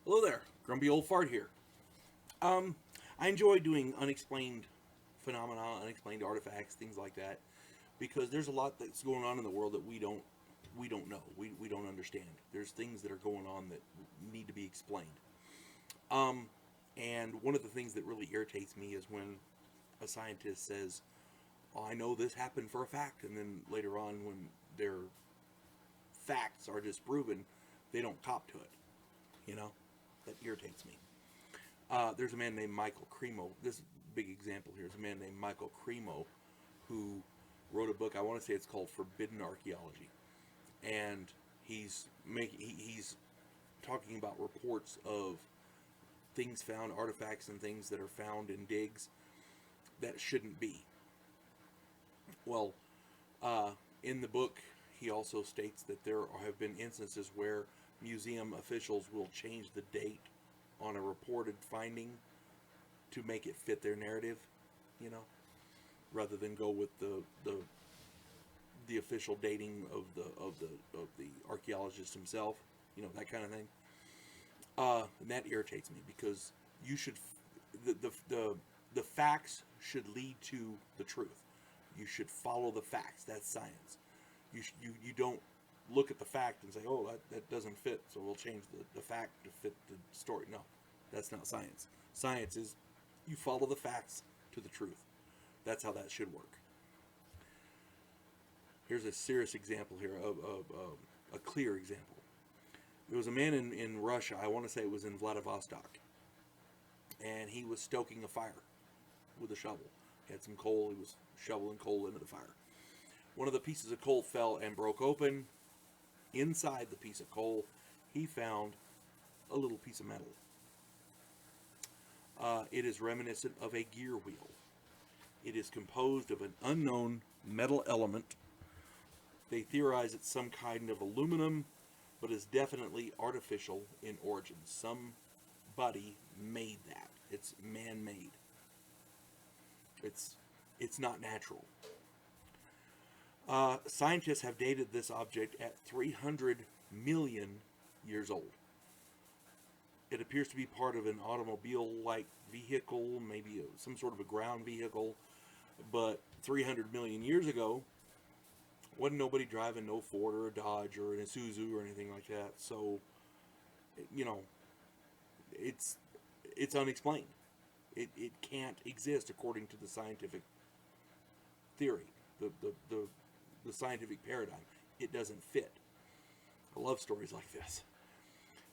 Hello there, Grumpy Old Fart here. I enjoy doing unexplained phenomena, unexplained artifacts, things like that, because there's a lot that's going on in the world that we don't know, we don't understand. There's things that are going on that need to be explained. And one of the things that really irritates me is when a scientist says, oh, "I know this happened for a fact," and then later on, when their facts are disproven, they don't cop to it. You know, that irritates me. There's a man named Michael Cremo. This big example here is a man named Michael Cremo who wrote a book. I want to say it's called Forbidden Archaeology, and he's talking about reports of things found, artifacts, and things that are found in digs that shouldn't be. Well, in the book, he also states that there have been instances where museum officials will change the date on a reported finding to make it fit their narrative, you know, rather than go with the official dating of the archaeologist himself, that kind of thing. And that irritates me because you should the facts should lead to the truth. You should follow the facts. That's science. You don't look at the fact and say, oh, that doesn't fit, so we'll change the fact to fit the story. No, that's not science. Science is you follow the facts to the truth. That's how that should work. Here's a serious example here of a clear example. There was a man in Russia, I want to say it was in Vladivostok, and he was stoking a fire with a shovel. He had some coal, he was shoveling coal into the fire. One of the pieces of coal fell and broke open. Inside the piece of coal, he found a little piece of metal. It is reminiscent of a gear wheel. It is composed of an unknown metal element. They theorize it's some kind of aluminum, but is definitely artificial in origin. Somebody made that. It's man-made. It's not natural. Scientists have dated this object at 300 million years old. It appears to be part of an automobile-like vehicle, maybe some sort of a ground vehicle, but 300 million years ago, wasn't nobody driving no Ford or a Dodge or an Isuzu or anything like that. So, it's unexplained. It can't exist according to the scientific theory, the scientific paradigm. It doesn't fit. I love stories like this.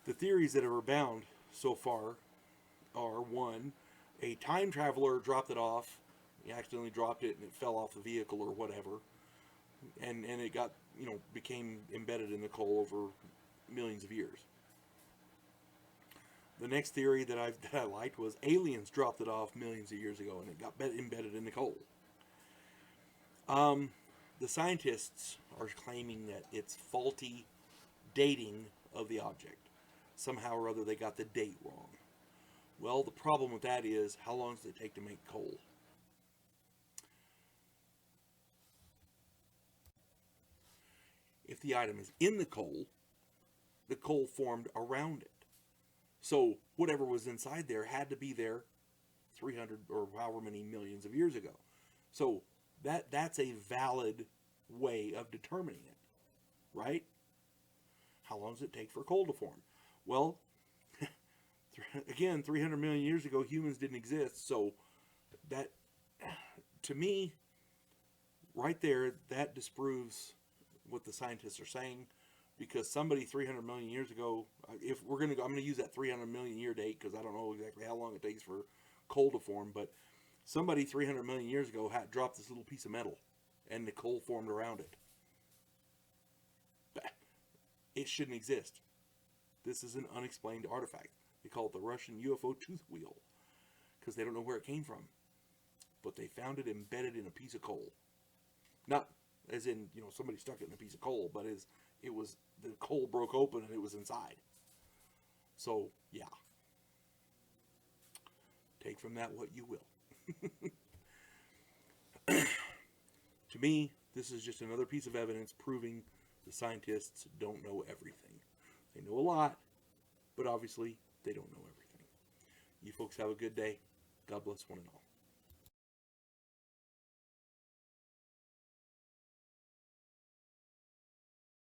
The theories that are abound so far are: one, a time traveler dropped it off. He accidentally dropped it and it fell off the vehicle or whatever, and it got became embedded in the coal over millions of years. The next theory that I liked was aliens dropped it off millions of years ago and it got embedded in the coal. The scientists are claiming that it's faulty dating of the object. Somehow or other they got the date wrong. Well, the problem with that is, how long does it take to make coal? If the item is in the coal formed around it. So whatever was inside there had to be there 300 or however many millions of years ago. So that's a valid way of determining it, right? How long does it take for coal to form? Well, again, 300 million years ago, humans didn't exist. So that, to me, right there, that disproves what the scientists are saying, because somebody 300 million years ago, if we're going to, I'm going to use that 300 million year date because I don't know exactly how long it takes for coal to form, but somebody 300 million years ago had dropped this little piece of metal and the coal formed around it. It shouldn't exist. This is an unexplained artifact. They call it the Russian UFO Tooth Wheel because they don't know where it came from, but they found it embedded in a piece of coal. Not as in, somebody stuck it in a piece of coal, but as it was, the coal broke open and it was inside. So, yeah. Take from that what you will. To me, this is just another piece of evidence proving the scientists don't know everything. They know a lot, but obviously they don't know everything. You folks have a good day. God bless one and all.